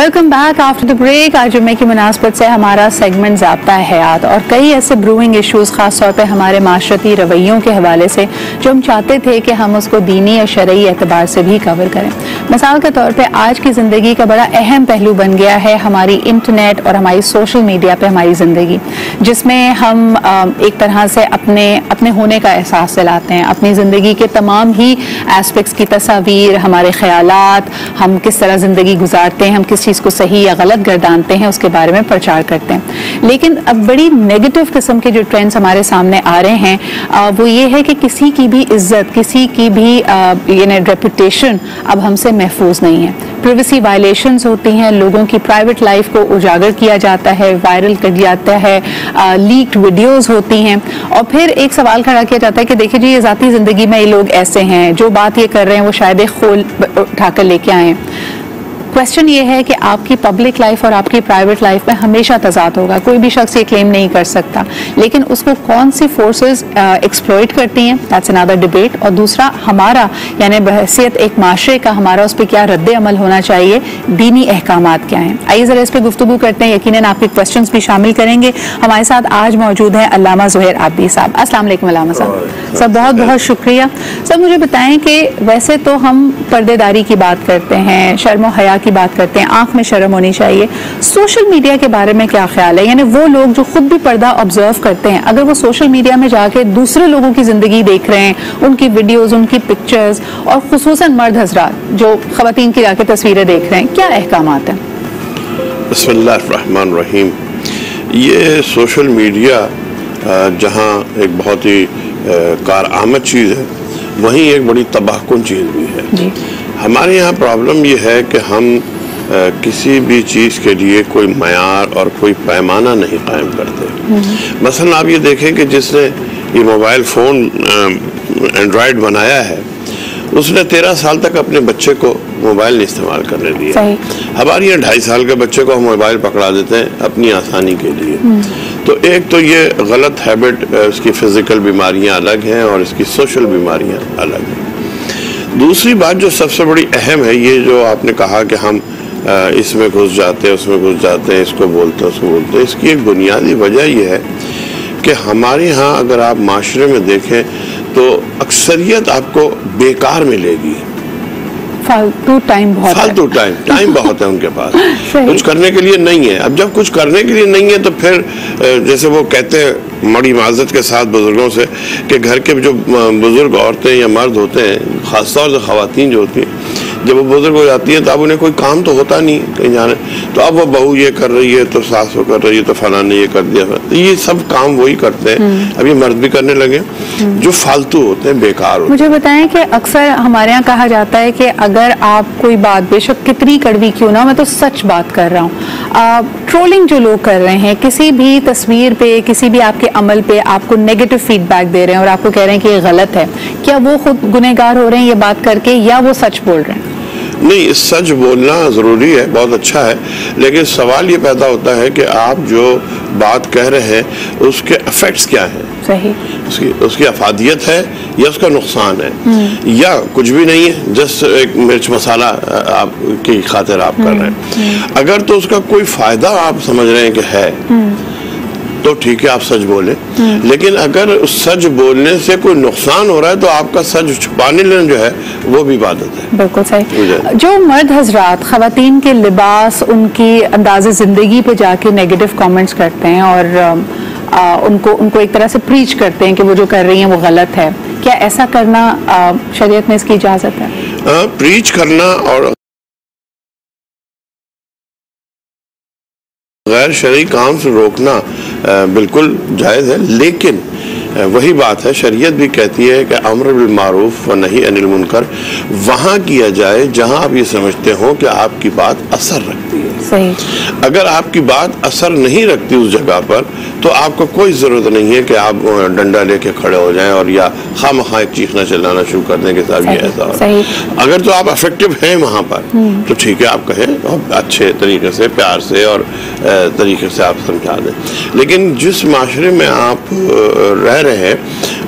Welcome back after the break. आज जुम्मे की मुनासबत से हमारा सेगमेंट ज़ाब्ता हयात और कई ऐसे ब्रूइंग इशूज़ ख़ास तौर पे हमारे माशरती रवैयों के हवाले से जो हम चाहते थे कि हम उसको दीनी या शरई एतबार से भी कवर करें। मिसाल के तौर पे आज की ज़िंदगी का बड़ा अहम पहलू बन गया है हमारी इंटरनेट और हमारी सोशल मीडिया पे हमारी ज़िंदगी, जिसमें हम एक तरह से अपने होने का एहसास दिलाते हैं। अपनी ज़िंदगी के तमाम ही एस्पेक्ट्स की तस्वीर, हमारे ख्यालात, हम किस तरह ज़िंदगी गुजारते हैं, हम किस चीज़ को सही या गलत गर्दानते हैं, उसके बारे में प्रचार करते हैं। लेकिन अब बड़ी नेगेटिव किस्म के जो ट्रेंड्स हमारे सामने आ रहे हैं वो ये है कि किसी की भी इज्जत, किसी की भी रेपुटेशन अब हमसे महफूज नहीं है। प्राइवेसी वायलेशंस होती हैं, लोगों की प्राइवेट लाइफ को उजागर किया जाता है, वायरल कर जाता है, लीक्ड वीडियोस होती हैं और फिर एक सवाल खड़ा किया जाता है कि देखिए जी ये ज़ाती ज़िंदगी में ये लोग ऐसे हैं, जो बात ये कर रहे हैं वो शायद एक खोल उठाकर लेके आए हैं। क्वेश्चन ये है कि आपकी पब्लिक लाइफ और आपकी प्राइवेट लाइफ में हमेशा तजाद होगा, कोई भी शख्स ये क्लेम नहीं कर सकता, लेकिन उसको कौन सी फोर्सेस एक्सप्लॉइट करती हैं, दैट्स अनदर डिबेट। और दूसरा हमारा यानी बहैसियत एक माशरे का हमारा उस पर क्या रद्द अमल होना चाहिए, दीनी अहकामात क्या हैं। आइए ज़रा इस पर गुफ्तगू करते हैं, यकीनन आपके क्वेश्चंस भी शामिल करेंगे। हमारे साथ आज मौजूद हैं अल्लामा ज़ुहैर आबिदी साहब। अस्सलाम वालेकुम अल्लामा साहब। सब बहुत बहुत शुक्रिया। सब मुझे बताएं कि वैसे तो हम पर्देदारी की बात करते हैं, शर्म हया की बात करते हैं, आंख में शर्म होनी चाहिए। सोशल मीडिया के बारे में क्या ख्याल है, यानी वो लोग जो खुद भी पर्दा ऑब्जर्व करते हैं, अगर वो सोशल मीडिया में जाके दूसरे लोगों की जिंदगी देख रहे हैं, उनकी वीडियोस, उनकी पिक्चर्स और खुसूसन मर्द हजरात जो खवातीन की जाके तस्वीरें देख रहे हैं, क्या अहकामात हैं? बिस्मिल्लाहिर्रहमानिर्रहीम। ये सोशल मीडिया जहाँ एक बहुत ही कारआमद चीज़ है, वहीं एक बड़ी तबाहकुन चीज़ भी है जी। हमारे यहाँ प्रॉब्लम ये है कि हम किसी भी चीज़ के लिए कोई मयार और कोई पैमाना नहीं कायम करते। मसलन आप ये देखें कि जिसने ये मोबाइल फ़ोन एंड्रॉयड बनाया है, उसने 13 साल तक अपने बच्चे को मोबाइल नहीं इस्तेमाल करने दिया। हमारे यहाँ 2.5 साल के बच्चे को हम मोबाइल पकड़ा देते हैं अपनी आसानी के लिए। तो एक तो ये गलत हैबिट, इसकी फिज़िकल बीमारियाँ अलग हैं और इसकी सोशल बीमारियाँ अलग हैं। दूसरी बात जो सबसे बड़ी अहम है, ये जो आपने कहा कि हम इसमें घुस जाते हैं, उसमें घुस जाते हैं, इसको बोलते हैं, उसको बोलते हैं। इसकी एक बुनियादी वजह यह है कि हमारे यहाँ अगर आप माशरे में देखें तो अक्सरियत आपको बेकार मिलेगी। फालतू टाइम बहुत है उनके पास, कुछ करने के लिए नहीं है। अब जब कुछ करने के लिए नहीं है तो फिर जैसे वो कहते हैं बड़ी माजत के साथ बुजुर्गों से कि घर के जो बुजुर्ग औरतें या मर्द होते हैं, खासतौर से खवातीन जो होती हैं, जब वो बुजुर्ग हो जाती हैं तो अब उन्हें कोई काम तो होता नहीं कहीं जाने, तो अब वो बहू ये कर रही है, तो सास वो कर रही है, तो फलां ने ये कर दिया, तो ये सब काम वही करते हैं। अब ये मर्द भी करने लगे जो फालतू होते हैं, बेकार होते हैं। मुझे बताएं कि अक्सर हमारे यहाँ कहा जाता है कि अगर आप कोई बात बेशक कितनी कड़वी क्यों ना, मैं तो सच बात कर रहा हूँ, ट्रोलिंग जो लोग कर रहे हैं, किसी भी तस्वीर पे, किसी भी आपके अमल पे आपको नेगेटिव फीडबैक दे रहे हैं और आपको कह रहे हैं कि ये गलत है, क्या वो खुद गुनहगार हो रहे हैं ये बात करके, या वो सच बोल रहे हैं? नहीं, सच बोलना ज़रूरी है, बहुत अच्छा है, लेकिन सवाल ये पैदा होता है कि आप जो बात कह रहे हैं उसके इफेक्ट्स क्या हैं। सही। उसकी अफादियत है या उसका नुकसान है, या कुछ भी नहीं है, जस्ट एक मिर्च मसाला आप की खातिर आप कर रहे हैं। अगर तो उसका कोई फ़ायदा आप समझ रहे हैं कि है तो ठीक है, आप सच बोले। लेकिन अगर उस सच बोलने से कोई नुकसान हो रहा है तो आपका सच छुपाने लेना जो है वो भी इबादत है। बिल्कुल सही। जो मर्द हजरात खवातीन के लिबास, उनकी अंदाज़े ज़िंदगी पे जाके नेगेटिव कमेंट्स करते हैं और उनको एक तरह से प्रीच करते हैं कि वो जो कर रही हैं वो गलत है, क्या ऐसा करना शरीयत में इसकी इजाज़त है? प्रीच करना और गैर शरई काम से रोकना बिल्कुल जायज़ है, लेकिन वही बात है, शरीयत भी कहती है कि अम्र बिल मारूफ व नही अनिल मुनकर वहाँ किया जाए जहाँ आप ये समझते हो कि आपकी बात असर रखती है। सही। अगर आपकी बात असर नहीं रखती उस जगह पर तो आपको कोई ज़रूरत नहीं है कि आप डंडा लेके खड़े हो जाएं और या खामखा एक चीखना चिल्लाना शुरू कर दें कि साहब ये ऐसा। अगर तो आप इफेक्टिव हैं वहाँ पर तो ठीक है, आप कहें और अच्छे तरीके से, प्यार से और तरीके से आप समझा दें। लेकिन जिस माशरे में आप रह रहे हैं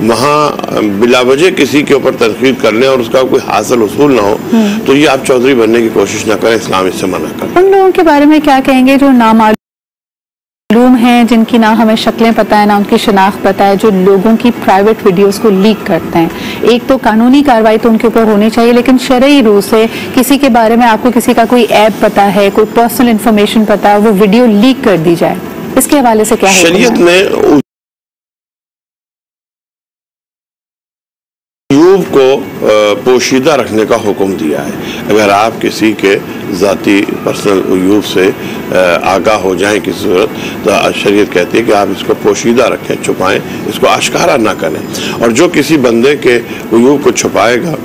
वहाँ बिलावजह किसी के ऊपर तनकीद करने और उसका कोई हासिल उसूल ना हो तो ये आप चौधरी बनने की कोशिश ना करें, इस्लाम इससे मना करता है। उन लोगों के बारे में क्या कहेंगे जो नामालूम हैं, जिनकी ना हमें शक्लें पता है ना उनकी शनाख्त पता है, जो लोगों की प्राइवेट वीडियोस को लीक करते हैं? एक तो कानूनी कार्रवाई तो उनके ऊपर होनी चाहिए, लेकिन शरई रूह से किसी के बारे में आपको किसी का कोई ऐप पता है, कोई पर्सनल इंफॉर्मेशन पता है, वो वीडियो लीक कर दी जाए, इसके हवाले से क्या है? शरीयत ने यूब को पोशीदा रखने का हुक्म दिया है। अगर आप किसी के ज़ाती पर्सनल यूब से आगाह हो जाएं किसी सूरत, तो शरीयत कहती है कि आप इसको पोशीदा रखें, छुपाएं, इसको आश्कारा ना करें। और जो किसी बंदे के यूब को छुपाएगा,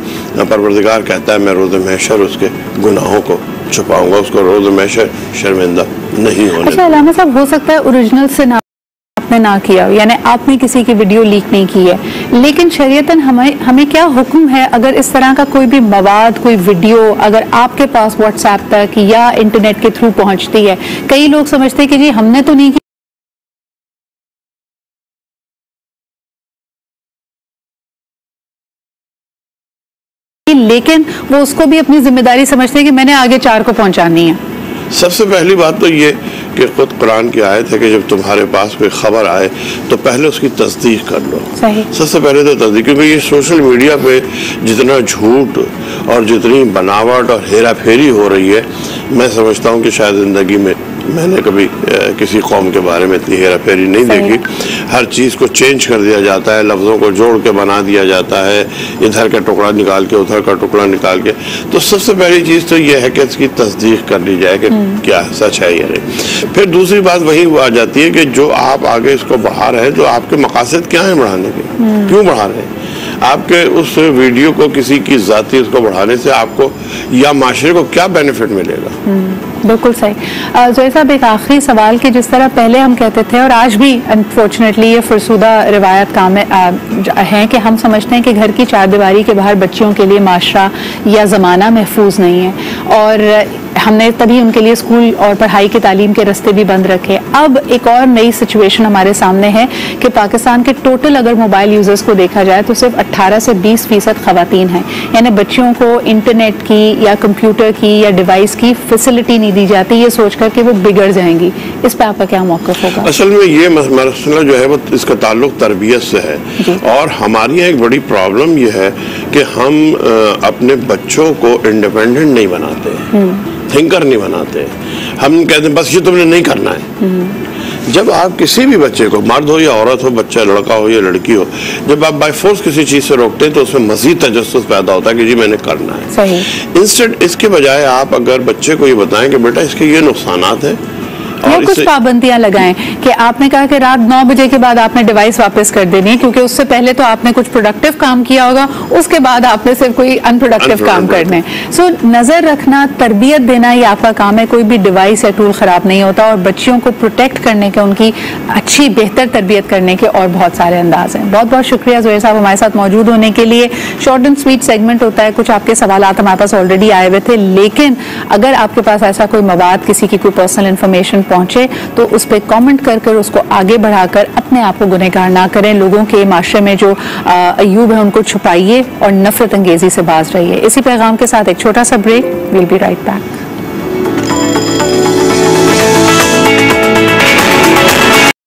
परवरदिगार कहता है मैं रोज़ महशर उसके गुनाहों को छुपाऊंगा, उसको रोज़ महशर शर्मिंदा नहीं होने। अच्छा अलामा साहब, हो सकता है ओरिजिनल से ना किया, यानी आपने किसी की वीडियो लीक नहीं की है, लेकिन शरीयतन हमें क्या हुक्म है अगर इस तरह का कोई भी मवाद, कोई वीडियो अगर आपके पास व्हाट्सएप तक या इंटरनेट के थ्रू पहुंचती है? कई लोग समझते हैं कि जी हमने तो नहीं की, लेकिन वो उसको भी अपनी जिम्मेदारी समझते हैं कि मैंने आगे 4 को पहुंचानी है। सबसे पहली बात तो ये कि खुद कुरान की आयत है कि जब तुम्हारे पास कोई खबर आए तो पहले उसकी तस्दीक कर लो। सबसे पहले तो तस्दीक, क्योंकि ये सोशल मीडिया पे जितना झूठ और जितनी बनावट और हेरा फेरी हो रही है, मैं समझता हूँ कि शायद ज़िंदगी में मैंने कभी किसी कौम के बारे में इतनी हेरा फेरी नहीं देखी। हर चीज़ को चेंज कर दिया जाता है, लफ्ज़ों को जोड़ के बना दिया जाता है, इधर का टुकड़ा निकाल के उधर का टुकड़ा निकाल के। तो सबसे पहली चीज़ तो यह है कि इसकी तस्दीक कर ली जाए कि क्या सच है या नहीं। फिर दूसरी बात वही आ जाती है कि जो आप आगे इसको बढ़ा रहे हैं, तो आपके मकासद क्या है बढ़ाने के, क्यों बढ़ा रहे हैं? आपके उस वीडियो को किसी की जाती उसको बढ़ाने से आपको या माशरे को क्या बेनिफिट मिलेगा? बिल्कुल सही। ज़ोहैर साहब, एक आखिरी सवाल कि जिस तरह पहले हम कहते थे और आज भी अनफॉर्चुनेटली ये फरसुदा रिवायत काम है कि हम समझते हैं कि घर की चारदीवारी के बाहर बच्चियों के लिए माशरा या ज़माना महफूज नहीं है, और हमने तभी उनके लिए स्कूल और पढ़ाई के तालीम के रास्ते भी बंद रखे। अब एक और नई सिचुएशन हमारे सामने है कि पाकिस्तान के टोटल अगर मोबाइल यूजर्स को देखा जाए तो सिर्फ 18 से 20% खवातीन हैं, यानी बच्चियों को इंटरनेट की या कंप्यूटर की या डिवाइस की फैसिलिटी नहीं दी जाती, ये सोचकर कि वो बिगड़ जाएंगी। इस पर आपका क्या मौक़िफ़ होगा? असल में ये मसला जो है वो इसका ताल्लुक तरबियत से है, और हमारी यहाँ एक बड़ी प्रॉब्लम ये है कि हम अपने बच्चों को इंडिपेंडेंट नहीं बनाते, थिंकर नहीं बनाते। हम कहते हैं बस ये तुमने नहीं करना है। जब आप किसी भी बच्चे को, मर्द हो या औरत हो, बच्चा लड़का हो या लड़की हो, जब आप बाय फोर्स किसी चीज से रोकते हैं तो उसमें मजीद तजस्सुस पैदा होता है कि जी मैंने करना है। सही। इंस्टेंट इसके बजाय आप अगर बच्चे को ये बताएं कि बेटा इसके ये नुकसानात हैं, या कुछ पाबंदियां लगाएं कि आपने कहा कि रात 9 बजे के बाद आपने डिवाइस वापस कर देनी है, क्योंकि उससे पहले तो आपने कुछ प्रोडक्टिव काम किया होगा, उसके बाद आपने सिर्फ कोई अनप्रोडक्टिव काम करने। सो नजर रखना, तरबियत देना, ये आपका काम है। कोई भी डिवाइस या टूल खराब नहीं होता, और बच्चियों को प्रोटेक्ट करने के, उनकी अच्छी बेहतर तरबियत करने के और बहुत सारे अंदाज हैं। बहुत बहुत शुक्रिया ज़ोहैर साहब हमारे साथ मौजूद होने के लिए। शॉर्ट एंड स्वीट सेगमेंट होता है, कुछ आपके सवाल हमारे पास ऑलरेडी आए हुए थे, लेकिन अगर आपके पास ऐसा कोई मवाद, किसी की कोई पर्सनल इंफॉर्मेशन पहुंचे तो उस पर कमेंट कर उसको आगे बढ़ाकर अपने आप को गुनहगार ना करें। लोगों के माशरे में जो अयूब है उनको छुपाइए और नफरत अंगेजी से बाज रहिए। इसी पैगाम के साथ एक छोटा सा break, will be right back.